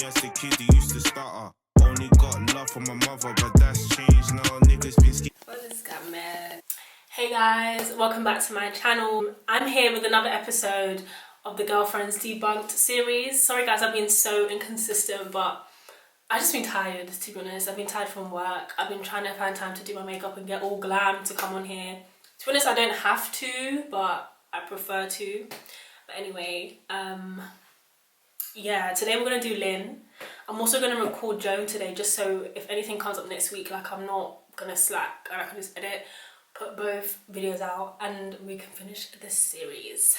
as a kid, he used to stutter. Only got love from my mother, but that's changed now. Niggas been scared. I just got mad. Hey guys, welcome back to my channel. I'm here with another episode of the Girlfriends Debunked series. Sorry guys, I've been so inconsistent, but I've just been tired, to be honest. I've been tired from work. I've been trying to find time to do my makeup and get all glam to come on here. To be honest, I don't have to, but I prefer to. But anyway, yeah, today we're gonna do Lynn. I'm also gonna record Joan today, just so if anything comes up next week, like I'm not gonna slack and I can just edit, put both videos out, and we can finish this series.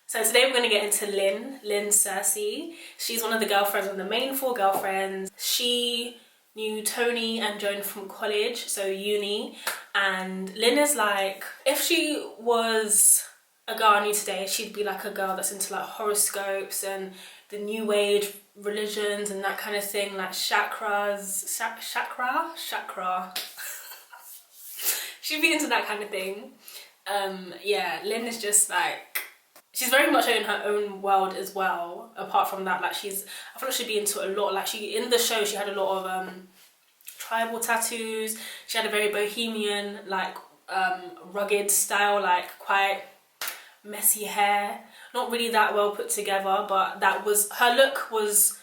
So today we're gonna get into Lynn Searcy. She's one of the girlfriends, one of the main 4 girlfriends. She knew Tony and Joan from college, so uni, and Lynn is like, if she was a girl I knew today, she'd be like a girl that's into like horoscopes and the new age religions and that kind of thing, like chakra. She'd be into that kind of thing. Yeah, Lynn is just like, she's very much in her own world as well. Apart from that, like I feel like she'd be into a lot. Like in the show, she had a lot of tribal tattoos. She had a very bohemian, like rugged style, like quite messy hair. Not really that well put together, but that was, her look was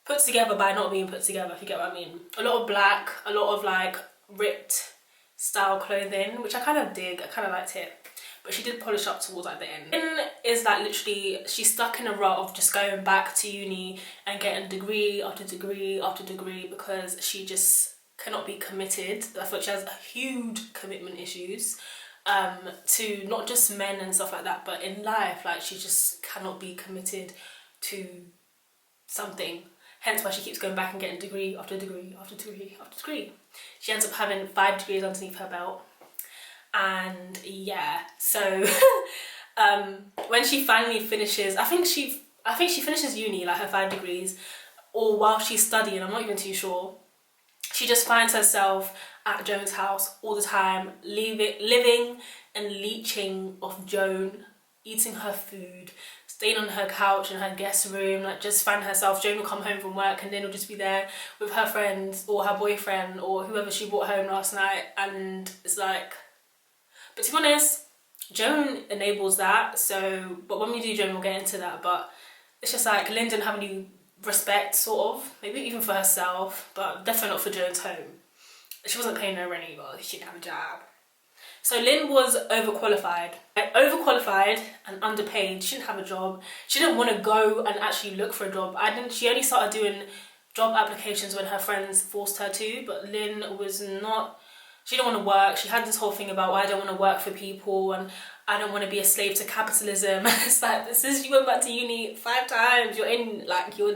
put together by not being put together, if you get what I mean. A lot of black, a lot of like ripped style clothing, which I kind of dig. I kind of liked it. But she did polish up towards like the end. Lynn is like literally, she's stuck in a rut of just going back to uni and getting degree after degree after degree because she just cannot be committed. I thought she has huge commitment issues to not just men and stuff like that, but in life. Like she just cannot be committed to something. Hence why she keeps going back and getting degree after degree after degree after degree. She ends up having 5 degrees underneath her belt. And yeah, so when she finally finishes, I think she finishes uni, like her 5 degrees, or while she's studying, I'm not even too sure. She just finds herself at Joan's house all the time, living and leeching off Joan, eating her food, staying on her couch in her guest room, like just find herself, Joan will come home from work and then will just be there with her friends or her boyfriend or whoever she brought home last night, and it's like, but to be honest, Joan enables that, so, but when we do Joan, we'll get into that, but it's just like, Lynn didn't have any respect, sort of, maybe even for herself, but definitely not for Joan's home. She wasn't paying her rent either, she didn't have a job. So Lynn was overqualified. Overqualified and underpaid. She didn't have a job. She didn't want to go and actually look for a job. She only started doing job applications when her friends forced her to, but Lynn was not, she didn't want to work. She had this whole thing about, well, I don't want to work for people and I don't want to be a slave to capitalism. It's like, this is, you went back to uni 5 times, you're in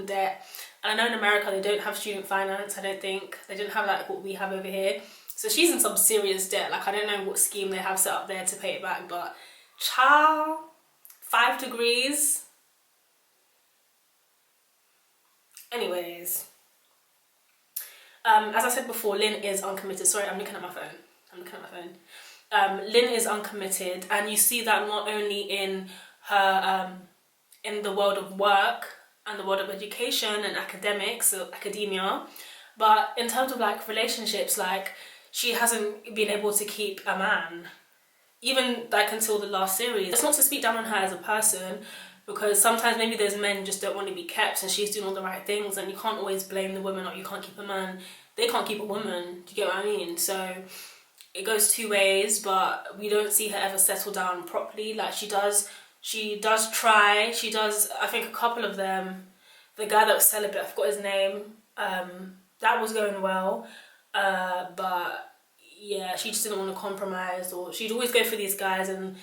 debt. And I know in America they don't have student finance, I don't think. They don't have like what we have over here. So she's in some serious debt. Like I don't know what scheme they have set up there to pay it back, but child, 5 degrees. Anyways, as I said before, Lynn is uncommitted. Sorry, I'm looking at my phone. Lynn is uncommitted, and you see that not only in her, in the world of work and the world of education and academics, so academia, but in terms of like relationships, like she hasn't been able to keep a man, even like until the last series. It's not to speak down on her as a person, because sometimes maybe those men just don't want to be kept and she's doing all the right things, and you can't always blame the woman, or you can't keep a man, they can't keep a woman, do you get what I mean? So it goes 2 ways, but we don't see her ever settle down properly. Like she does try, I think a couple of them, the guy that was celibate, I forgot his name, that was going well, but yeah, she just didn't want to compromise, or she'd always go for these guys and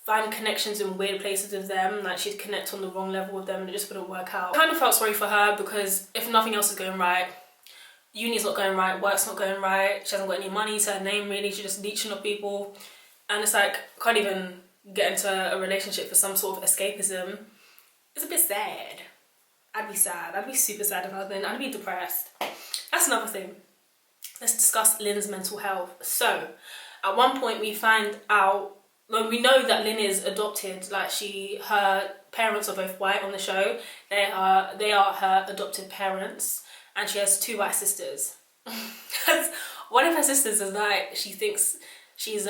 find connections in weird places with them, like she'd connect on the wrong level with them and it just wouldn't work out. I kind of felt sorry for her, because if nothing else is going right, uni's not going right, work's not going right, she hasn't got any money to her name really, she's just leeching off people, and it's like, can't even get into a relationship for some sort of escapism. It's a bit sad. I'd be sad, I'd be super sad about it, I'd be depressed. That's another thing. Let's discuss Lynn's mental health. So, at one point we find out, well, we know that Lynn is adopted, like her parents are both white on the show. They are her adopted parents, and she has 2 white sisters. One of her sisters is like, she thinks she's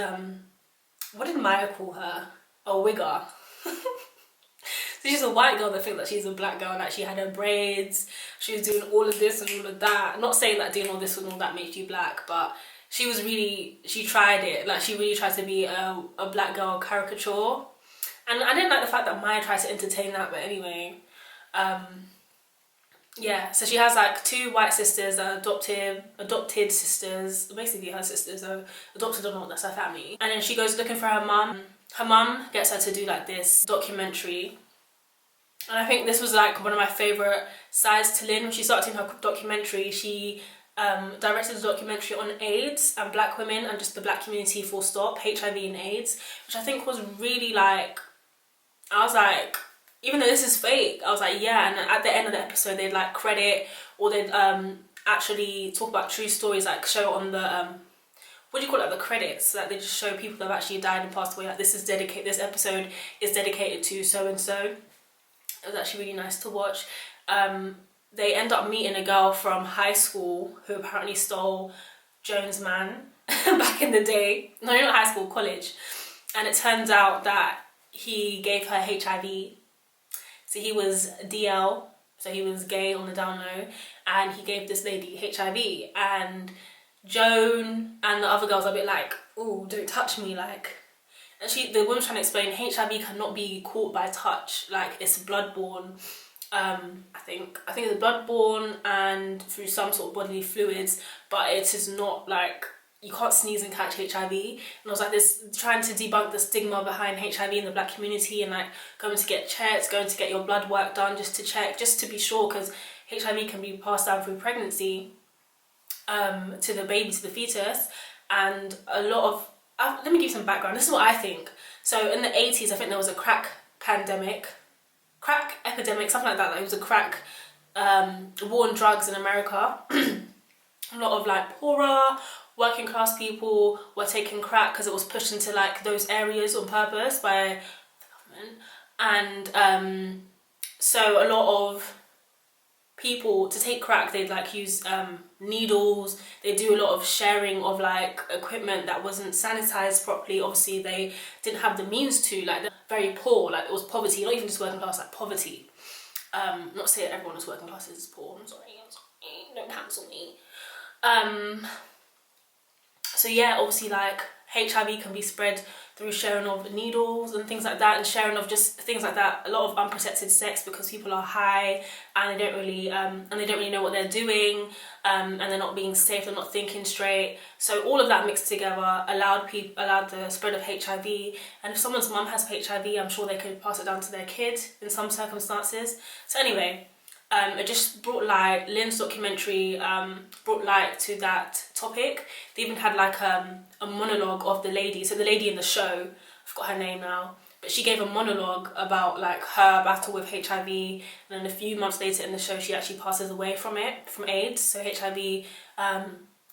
what did Maya call her? A wigger. So she's a white girl that thinks that she's a black girl, and that she had her braids, she was doing all of this and all of that. Not saying that doing all this and all that makes you black, but she tried it. Like, she really tried to be a black girl caricature. And I didn't like the fact that Maya tried to entertain that, but anyway. Yeah, so she has like 2 white sisters, adopted sisters, basically her sisters, so adopted or not, that's her family. And then she goes looking for her mum. Her mum gets her to do like this documentary. And I think this was like one of my favourite sides to Lynn. When she started doing her documentary, she directed a documentary on AIDS and black women and just the black community full stop, HIV and AIDS, which I think was really like, I was like, even though this is fake, I was like, yeah. And at the end of the episode, they'd like credit, or they'd actually talk about true stories, like show on the what do you call it, like the credits, like they just show people that have actually died and passed away, like this episode is dedicated to so and so. It was actually really nice to watch. They end up meeting a girl from high school who apparently stole Joan's man back in the day. No, not high school, college. And it turns out that he gave her HIV. So he was DL, so he was gay on the down low, and he gave this lady HIV. And Joan and the other girls are a bit like, "Ooh, don't touch me," like. And the woman's trying to explain HIV cannot be caught by touch, like it's bloodborne. I think it's bloodborne and through some sort of bodily fluids, but it is not like, you can't sneeze and catch HIV. And I was like, this, trying to debunk the stigma behind HIV in the black community, and like going to get checked, going to get your blood work done just to check, just to be sure, because HIV can be passed down through pregnancy to the baby, to the fetus. And a lot of, let me give you some background. This is what I think. So in the 80s, I think there was a crack epidemic, something like that. Like, it was a crack war on drugs in America. A lot of like poorer, working class people were taking crack because it was pushed into like those areas on purpose by the government. And so a lot of people, to take crack, they'd like use needles. They do a lot of sharing of like equipment that wasn't sanitized properly. Obviously they didn't have the means to, like they're very poor, like it was poverty, not even just working class, like poverty. Not to say that everyone who's working class is poor, I'm sorry, don't cancel me. So yeah, obviously like HIV can be spread through sharing of needles and things like that, and sharing of just things like that. A lot of unprotected sex because people are high and they don't really know what they're doing, and they're not being safe, they're not thinking straight. So all of that mixed together allowed the spread of HIV. And if someone's mum has HIV, I'm sure they could pass it down to their kid in some circumstances. So anyway, it just brought light, Lynn's documentary brought light to that topic. They even had like a monologue of the lady, so the lady in the show, I forgot her name now, but she gave a monologue about like her battle with HIV, and then a few months later in the show she actually passes away from AIDS. So HIV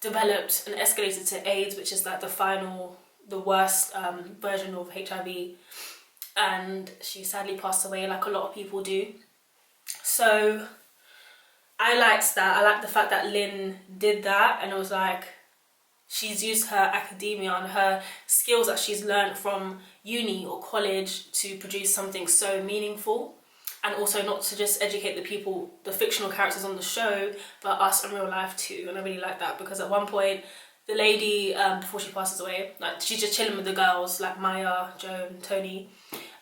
developed and escalated to AIDS, which is like the worst version of HIV, and she sadly passed away like a lot of people do. So I liked that. I liked the fact that Lynn did that, and it was like she's used her academia and her skills that she's learned from uni or college to produce something so meaningful, and also not to just educate the people, the fictional characters on the show, but us in real life too. And I really like that, because at one point the lady, before she passes away, like she's just chilling with the girls like Maya, Joan, Tony,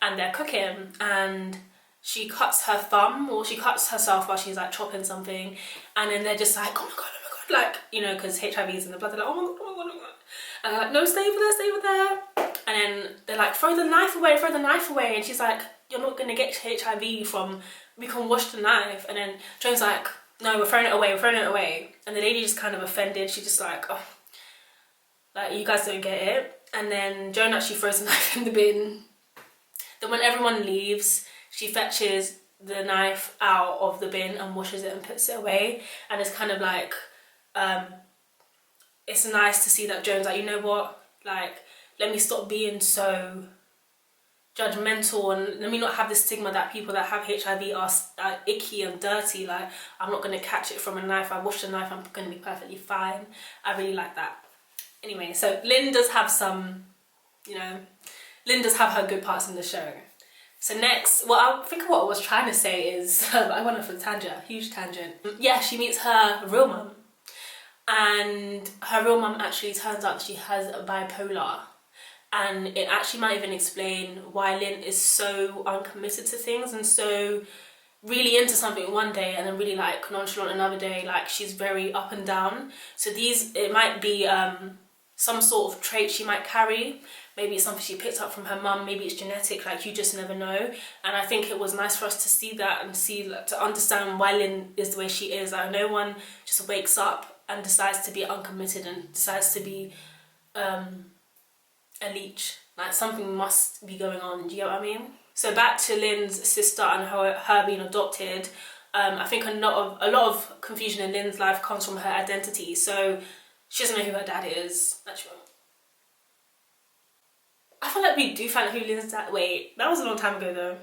and they're cooking, and she cuts her thumb, or she cuts herself while she's like chopping something, and then they're just like, oh my god, like, you know, because HIV is in the blood, they're like, oh my god, oh my god, oh my god. And they're like, no, stay over there. And then they're like, throw the knife away. And she's like, you're not gonna get HIV from, we can wash the knife. And then Joan's like, no, we're throwing it away. And the lady just kind of offended. She's just like, oh, like, you guys don't get it. And then Joan actually throws the knife in the bin. Then when everyone leaves, she fetches the knife out of the bin and washes it and puts it away. And it's kind of like, it's nice to see that Joan's like, you know what, like, let me stop being so judgmental, and let me not have this stigma that people that have HIV are icky and dirty. Like, I'm not going to catch it from a knife. I wash the knife, I'm going to be perfectly fine. I really like that. Anyway, so Lynn does have some, you know, Lynn does have her good parts in the show. So next, well, I think what I was trying to say is, I went off on a tangent, a huge tangent. Yeah, she meets her real mum. And her real mum actually turns out she has bipolar. And it actually might even explain why Lynn is so uncommitted to things and so really into something one day and then really like nonchalant another day. Like, she's very up and down. So it might be some sort of trait she might carry. Maybe it's something she picked up from her mum, maybe it's genetic, like, you just never know. And I think it was nice for us to see that and to understand why Lynn is the way she is. Like, no one just wakes up and decides to be uncommitted and decides to be a leech. Like, something must be going on, do you get what I mean? So back to Lynn's sister and her being adopted. I think a lot of confusion in Lynn's life comes from her identity. So she doesn't know who her dad is. Actually, I feel like we do find out who Lynn's dad. Wait, that was a long time ago though.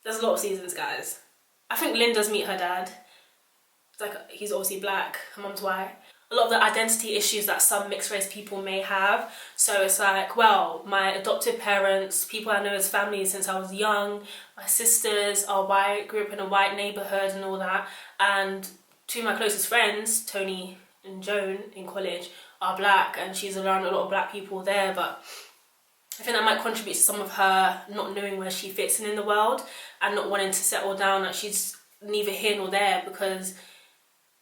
There's a lot of seasons, guys. I think Lynn does meet her dad. It's like, he's obviously black, her mum's white. A lot of the identity issues that some mixed race people may have. So it's like, well, my adopted parents, people I know as family since I was young, my sisters are white, grew up in a white neighbourhood and all that. And two of my closest friends, Tony and Joan in college, are black, and she's around a lot of black people there. But I think that might contribute to some of her not knowing where she fits in the world and not wanting to settle down. Like, she's neither here nor there, because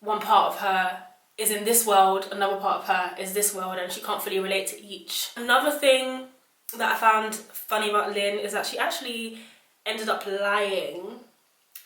one part of her is in this world, another part of her is this world, and she can't fully relate to each. Another thing that I found funny about Lynn is that she actually ended up lying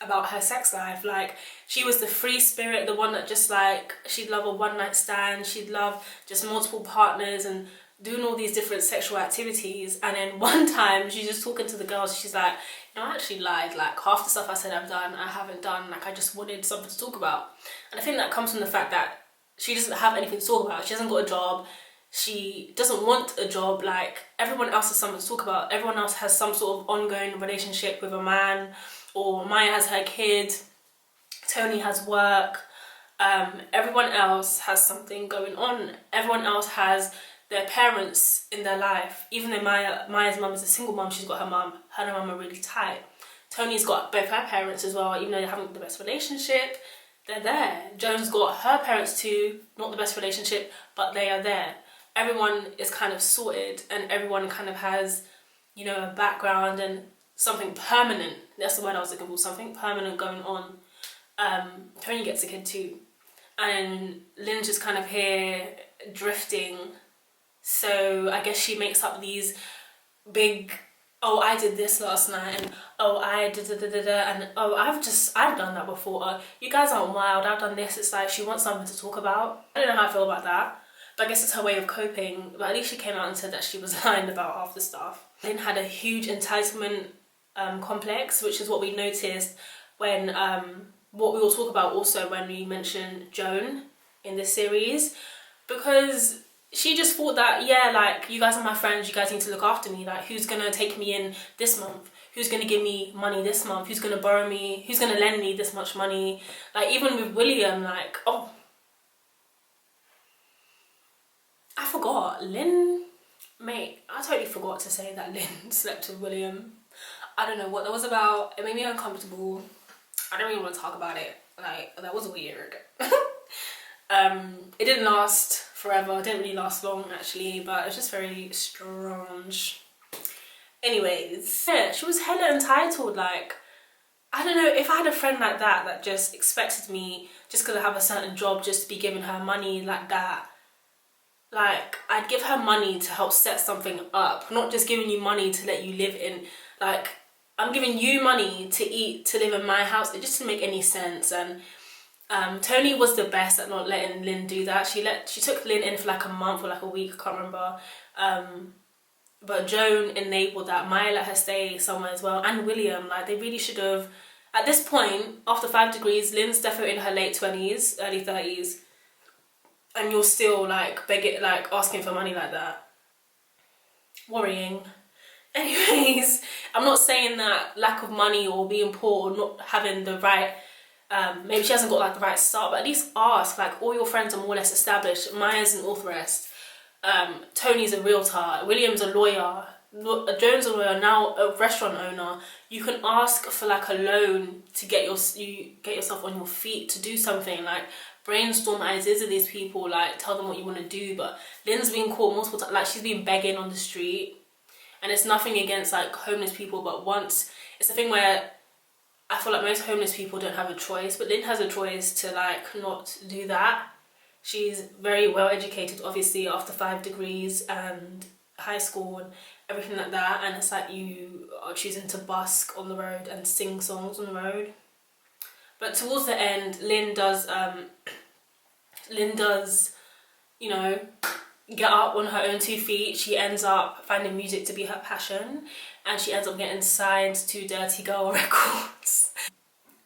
about her sex life. Like, she was the free spirit, the one that just, like, she'd love a one-night stand, she'd love just multiple partners and doing all these different sexual activities. And then one time she's just talking to the girls, she's like, you know, I actually lied. Like, half the stuff I said I've done, I haven't done. Like, I just wanted something to talk about. And I think that comes from the fact that she doesn't have anything to talk about. She hasn't got a job. She doesn't want a job. Like, everyone else has something to talk about. Everyone else has some sort of ongoing relationship with a man, or Maya has her kid, Tony has work. Everyone else has something going on. Everyone else has their parents in their life. Even though Maya's mum is a single mum, she's got her mum. Her and her mum are really tight. Tony's got both her parents as well, even though they haven't the best relationship. They're there. Joan's got her parents too, not the best relationship, but they are there. Everyone is kind of sorted, and everyone kind of has, you know, a background and something permanent. That's the word I was looking for, something permanent going on. Tony gets a kid too. And Lynn's just kind of here drifting. So I guess she makes up these big, oh, I did this last night, and oh, I did and oh, I've done that before. You guys aren't wild, I've done this. It's like she wants something to talk about. I don't know how I feel about that, but I guess it's her way of coping. But at least she came out and said that she was lying about half the stuff. Lynn had a huge entitlement complex, which is what we noticed when, what we will talk about also when we mention Joan in this series, because she just thought that, yeah, like, you guys are my friends, you guys need to look after me. Like, who's gonna take me in this month? Who's gonna give me money this month? Who's gonna borrow me? Who's gonna lend me this much money? Like, even with William, like, oh, I forgot. Lynn, mate, I totally forgot to say that Lynn slept with William. I don't know what that was about. It made me uncomfortable. I don't really want to talk about it. Like, that was weird. It didn't last forever. It didn't really last long, actually, but it was just very strange. Anyways, yeah, she was hella entitled. Like, I don't know, if I had a friend like that that just expected me, just because I have a certain job, just to be giving her money like that, like, I'd give her money to help set something up, not just giving you money to let you live in. Like, I'm giving you money to eat, to live in my house. It just didn't make any sense. And Tony was the best at not letting Lynn do that. She took Lynn in for like a month or like a week, I can't remember. But Joan enabled that. Maya let her stay somewhere as well, and William. Like, they really should have. At this point, after 5 degrees, Lynn's definitely in her late 20s, early 30s, and you're still like asking for money like that. Worrying. Anyways, I'm not saying that lack of money or being poor or not having the right, maybe she hasn't got like the right start, but at least ask. Like, all your friends are more or less established. Maya's an authoress, Tony's a realtor, William's a lawyer, Joan's a lawyer, now a restaurant owner. You can ask for like a loan to get yourself on your feet to do something. Like, brainstorm ideas of these people, like tell them what you want to do. But Lynn's been caught multiple times, like she's been begging on the street. And it's nothing against like homeless people, but once it's a thing where I feel like most homeless people don't have a choice, but Lynn has a choice to like not do that. She's very well educated, obviously, after 5 degrees and high school and everything like that. And it's like you are choosing to busk on the road and sing songs on the road. But towards the end, Lynn does, you know, get up on her own 2 feet. She ends up finding music to be her passion, and she ends up getting signed to Dirty Girl Records.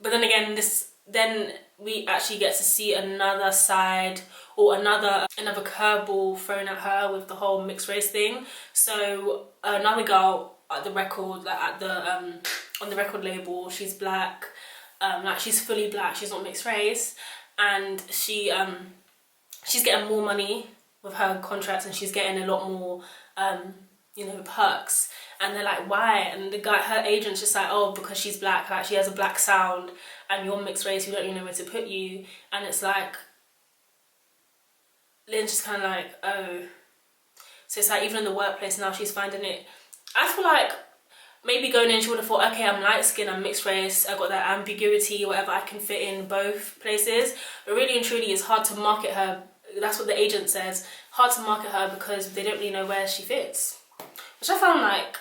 But then again, then we actually get to see another side, or another curveball thrown at her with the whole mixed race thing. So another girl at the record, like at the on the record label, she's black, like she's fully black, she's not mixed race, and she's getting more money with her contracts, and she's getting a lot more you know, perks. And they're like, why? And her agent's just like, oh, because she's black, like she has a black sound, and you're mixed race, we don't even know where to put you. And it's like, Lynn's just kind of like, oh. So it's like, even in the workplace now, she's finding it, I feel like maybe going in, she would have thought, okay, I'm light skinned, I'm mixed race, I got that ambiguity, whatever, I can fit in both places. But really and truly, it's hard to market her. That's what the agent says, hard to market her because they don't really know where she fits. Which I found like,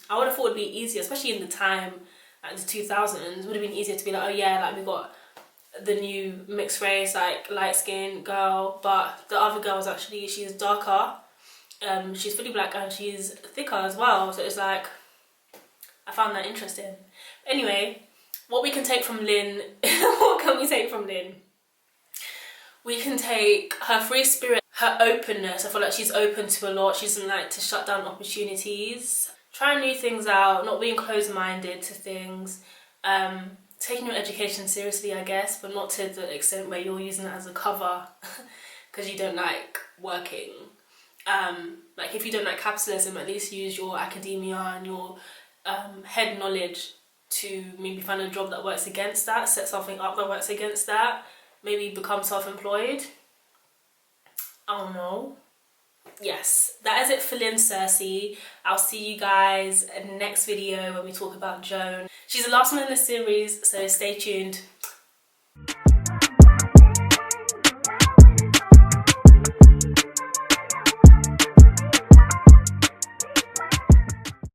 I would have thought it would be easier, especially in the time, like the 2000s, it would have been easier to be like, oh yeah, like we got the new mixed race, like light skinned girl, but the other girl's actually, she's darker, she's fully black, and she's thicker as well. So it's like, I found that interesting. Anyway, what we can take from Lynn, what can we take from Lynn? We can take her free spirit, her openness. I feel like she's open to a lot. She doesn't like to shut down opportunities. Trying new things out, not being closed-minded to things. Taking your education seriously, I guess, but not to the extent where you're using it as a cover because you don't like working. Like if you don't like capitalism, at least use your academia and your head knowledge to maybe find a job that works against that, set something up that works against that. Maybe become self-employed. I don't know. Yes, that is it for Lynn Searcy. I'll see you guys in the next video when we talk about Joan. She's the last one in the series, so stay tuned.